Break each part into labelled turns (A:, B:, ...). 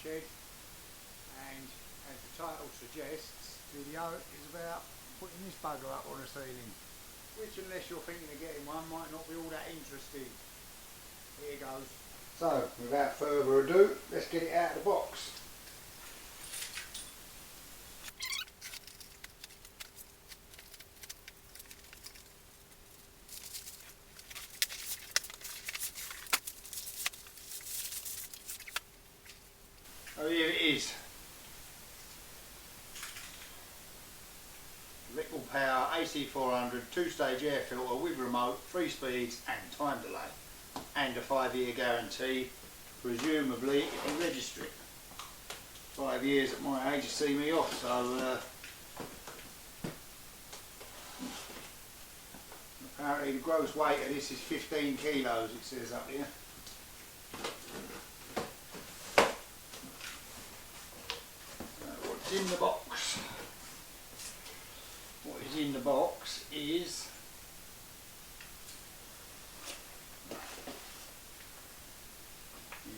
A: shed, and as the title suggests, the video is about putting this bugger up on the ceiling, which, unless you're thinking of getting one, might not be all that interesting. Here goes. So, without further ado, let's get it out of the box. Oh, here it is. Liquid power AC400 2-stage air filter with remote, 3 speeds and time delay, and a 5-year guarantee, presumably if you register it. 5 years at my age to see me off, so apparently the gross weight of this is 15 kilos, it says up here. What's in the box? What is in the box is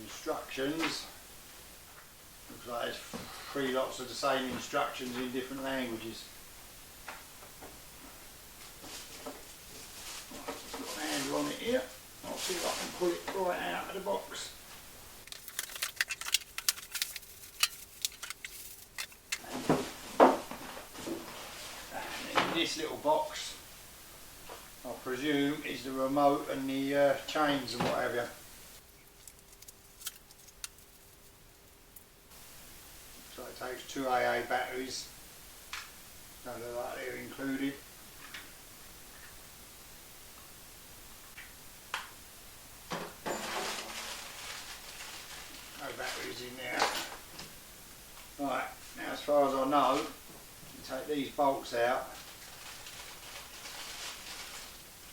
A: instructions. Looks like there's 3 lots of the same instructions in different languages. Got a handle on it here. I'll see if I can pull it right out of the box. This little box, I presume, is the remote and the chains and what have you. So it takes 2 AA batteries, don't look like they're included. No batteries in there. Right, now as far as I know, you take these bolts out.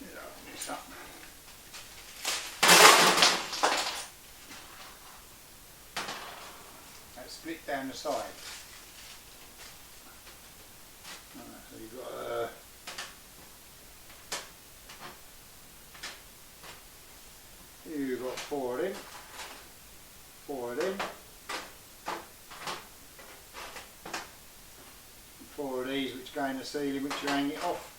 A: Open this up. That's split down the side. So you've got here you've got 4 of them. 4 of them. 4 of these which go in the ceiling, which you hang it off.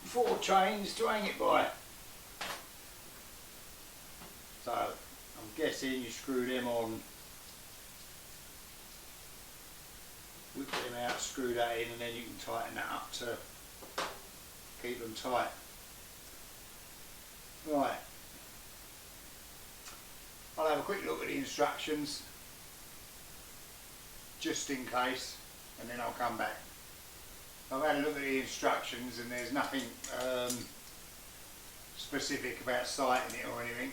A: Four chains to hang it by. So I'm guessing you screw them on, whip them out, screw that in, and then you can tighten that up to keep them tight. Right, I'll have a quick look at the instructions just in case, and then I'll come back. I've had a look at the instructions and there's nothing specific about sighting it or anything.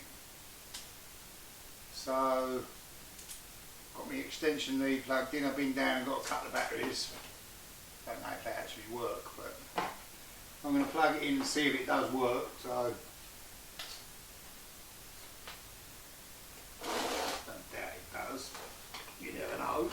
A: So, got my extension lead plugged in, I've been down and got a couple of batteries. Don't know if they actually work, but I'm going to plug it in and see if it does work. So, don't doubt it does, you never know.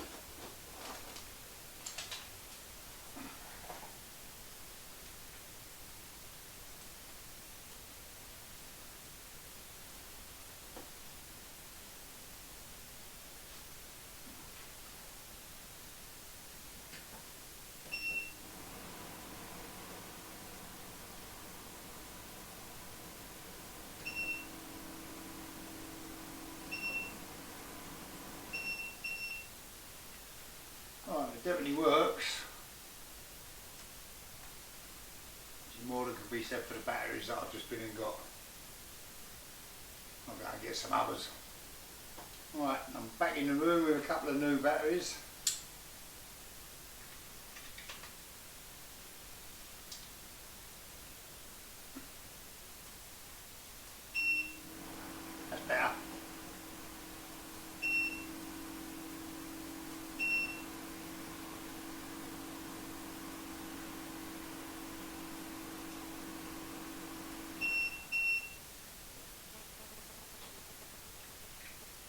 A: It definitely works, which is more than could be said for the batteries that I've just been and got. I'll go and get some others. Right, I'm back in the room with a couple of new batteries. That's better.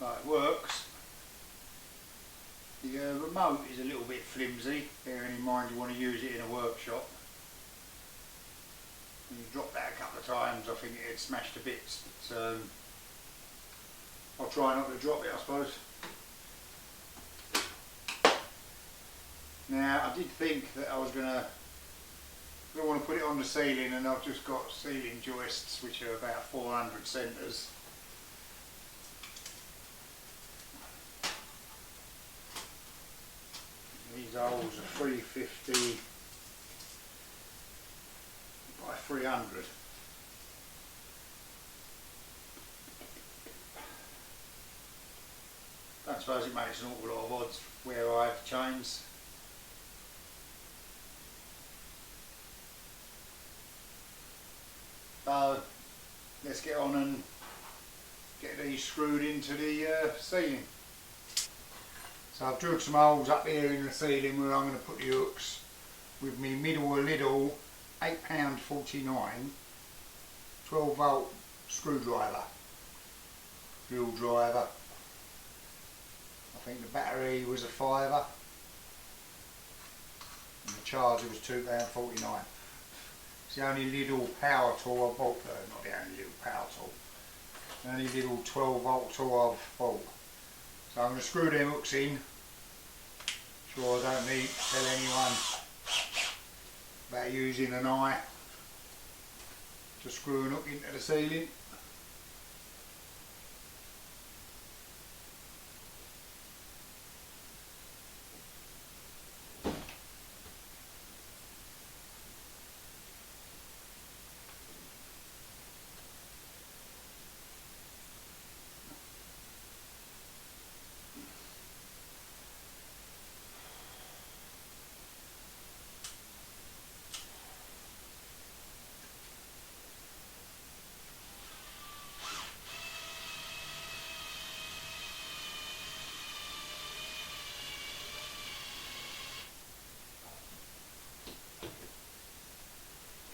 A: Right, it works. remote is a little bit flimsy, bearing in mind you want to use it in a workshop. When you drop that a couple of times, I think it had smashed to bits, but I'll try not to drop it, I suppose. Now, I did think that I was going to want to put it on the ceiling, and I've just got ceiling joists which are about 400 centres. These holes are 350 by 300. I don't suppose it makes an awful lot of odds where I have chains. So let's get on and get these screwed into the ceiling. So I've drilled some holes up here in the ceiling where I'm going to put the hooks with my middle little £8.49 12 volt screwdriver, drill driver. I think the battery was a £5 and the charger was £2.49. It's the only little power tool I've bought, not the only little power tool, the only little 12 volt tool I've bought. So I'm going to screw them hooks in. Sure, I don't need to tell anyone about using an eye to screw an hook into the ceiling.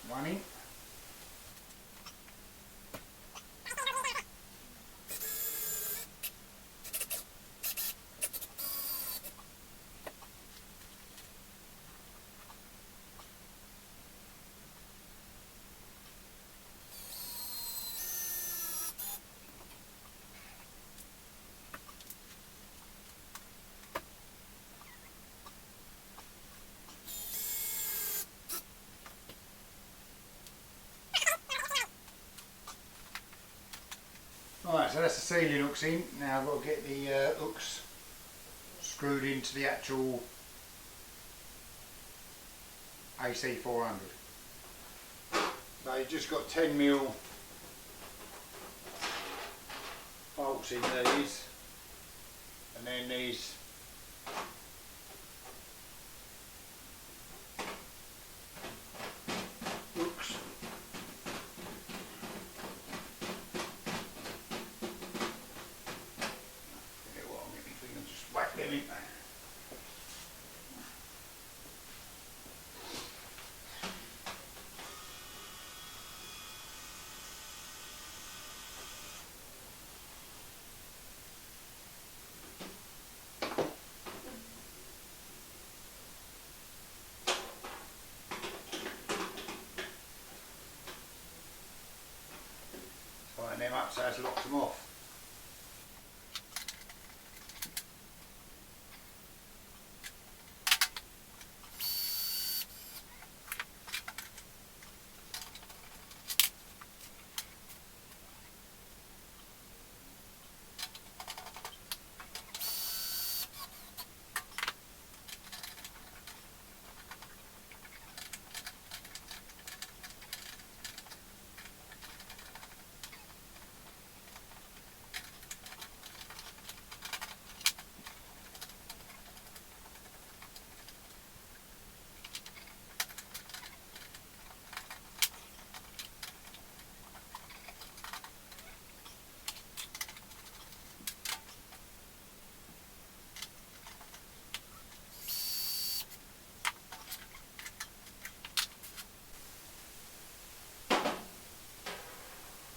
A: One in. Alright, so that's the ceiling hooks in. Now I've got to get the hooks screwed into the actual AC400. So you've just got 10mm bolts in these, and then these hooks. Whack them in there. Tighten them up so it's locked them off.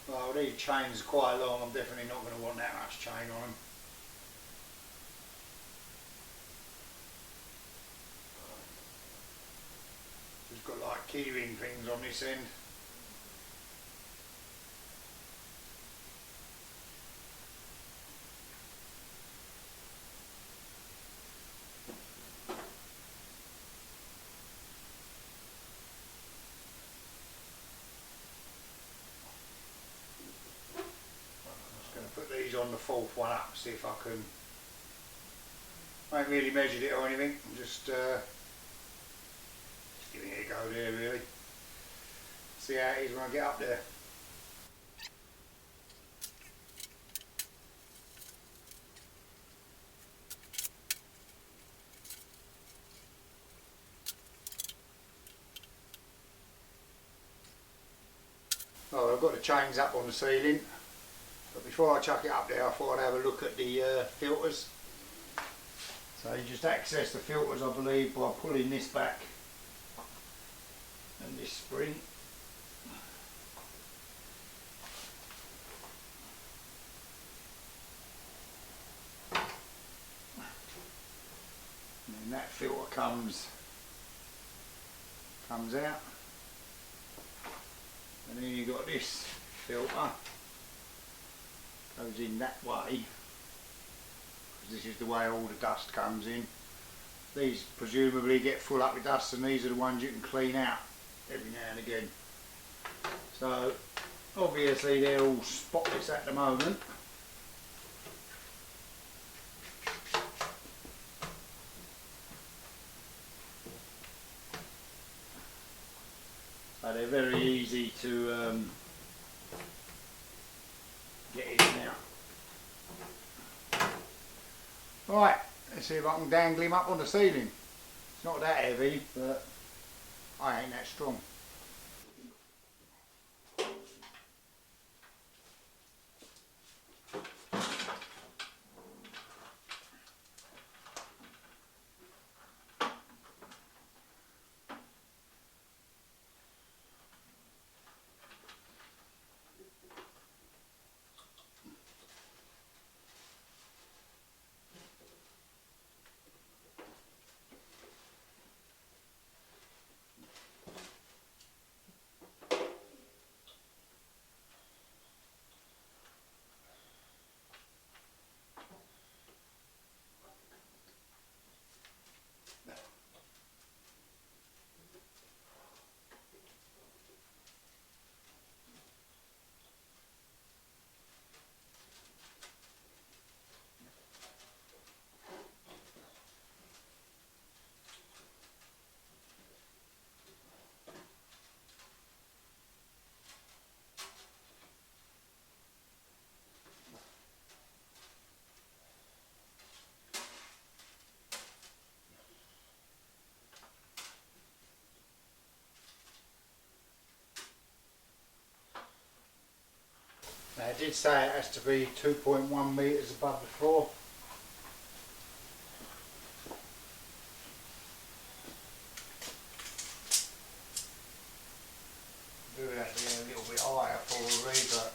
A: Well, these chains are quite long, I'm definitely not going to want that much chain on them. keyring things on this end. Put these on the fourth one up, see if I can. I ain't really measured it or anything, I'm just giving it a go there really. See how it is when I get up there. Oh, I've got the chains up on the ceiling, but before I chuck it up there I thought I'd have a look at the filters. So you just access the filters, I believe, by pulling this back and this spring. And then that filter comes out. And then you've got this filter, goes in that way, because this is the way all the dust comes in. These presumably get full up with dust, and these are the ones you can clean out every now and again. So obviously they're all spotless at the moment. So they're very easy to get in and out. Right, let's see if I can dangle him up on the ceiling. It's not that heavy, but I ain't that strong. Now it did say it has to be 2.1 metres above the floor. Do that to be a little bit higher probably, but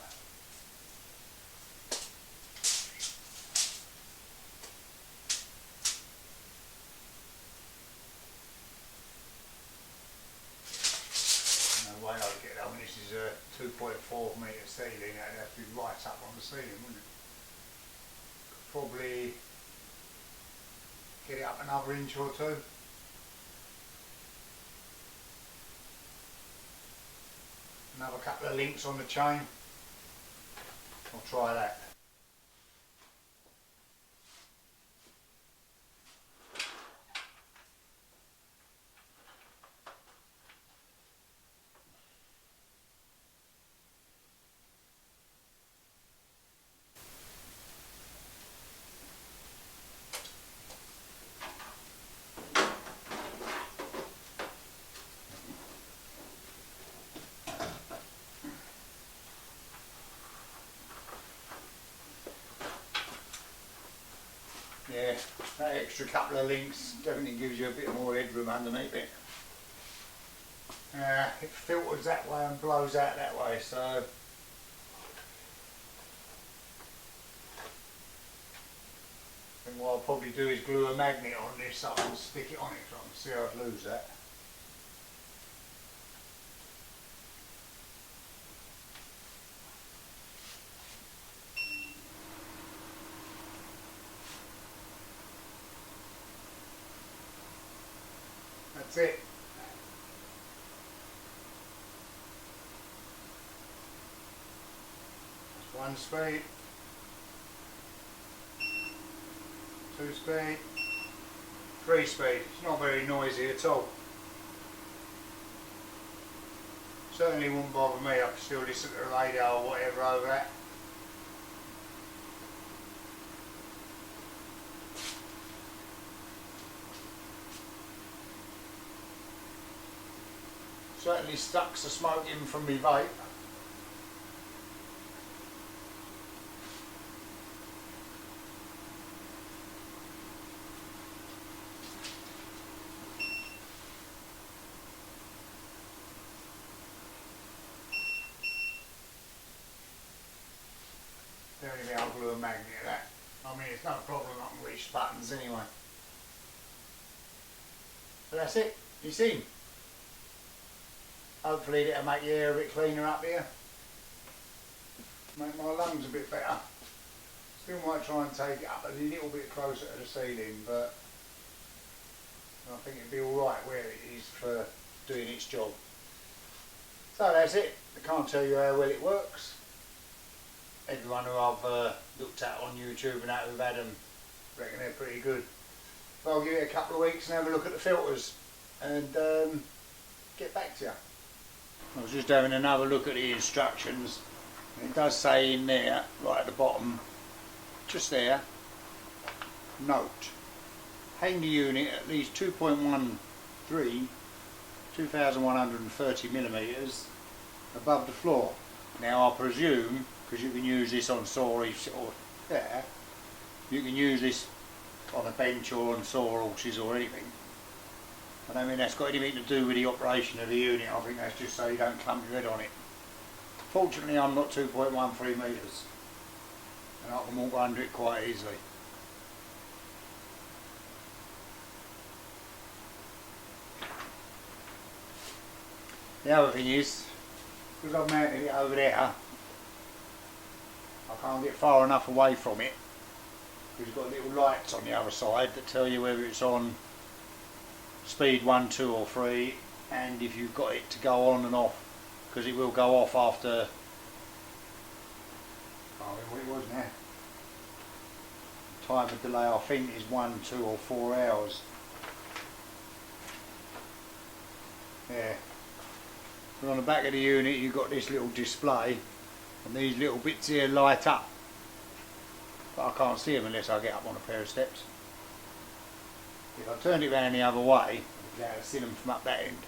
A: no way I'd get that. I mean, this is a 2.4 metre ceiling, that'd have to be right up on the ceiling, wouldn't it? Could probably get it up another inch or two. Another couple of links on the chain. I'll try that. Yeah, that extra couple of links definitely gives you a bit more headroom underneath it. It filters that way and blows out that way, so I think what I'll probably do is glue a magnet on this so I can stick it on it so I can see I'd lose that. it. That's 1 speed, 2 speed, 3 speed. It's not very noisy at all. Certainly wouldn't bother me. I can still listen to the radio or whatever over that. Certainly sucks the smoke in from my vape. The only thing I'll glue a magnet to that. I mean, it's not a problem, I can reach buttons anyway. But that's it, you seen. Hopefully it'll make the air a bit cleaner up here. Make my lungs a bit better. Still might try and take it up a little bit closer to the ceiling, but I think it'd be alright where it is for doing its job. So that's it. I can't tell you how well it works. Everyone who I've looked at on YouTube and that who've had them reckon they're pretty good. But I'll give it a couple of weeks and have a look at the filters and get back to you. I was just having another look at the instructions. It does say in there, right at the bottom, just there, note, hang the unit at least 2.13, 2130 millimeters above the floor. Now I presume, because you can use this on saw or there, you can use this on a bench or on saw horses or anything. I don't think that's got anything to do with the operation of the unit. I think that's just so you don't clump your head on it. Fortunately I'm not 2.13 metres and I can walk under it quite easily. The other thing is, because I've mounted it over there, I can't get far enough away from it because you've got little lights on the other side that tell you whether it's on speed 1, 2 or 3, and if you've got it to go on and off, because it will go off after, I can't remember what it was now, time of delay I think is 1, 2 or 4 hours. Yeah. And on the back of the unit you've got this little display and these little bits here light up, but I can't see them unless I get up on a pair of steps. If I turned it round the other way, I'd be able to see them from up that end.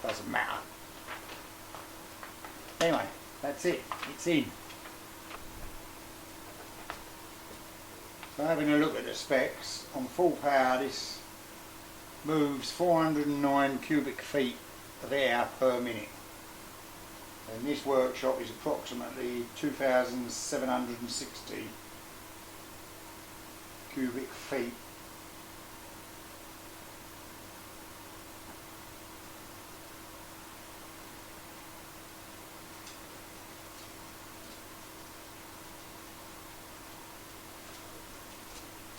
A: Doesn't matter. Anyway, that's it. It's in. So having a look at the specs, on full power this moves 409 cubic feet of air per minute. And this workshop is approximately 2,760 cubic feet.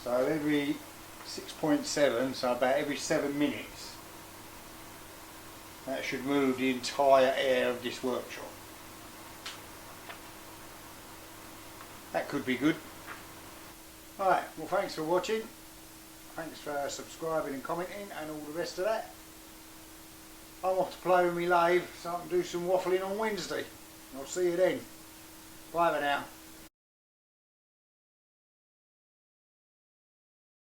A: So every 6.7, so about every 7 minutes, that should move the entire air of this workshop. That could be good. Alright, well thanks for watching. Thanks for subscribing and commenting and all the rest of that. I'm off to play with my lathe so I can do some waffling on Wednesday. I'll see you then. Bye for now.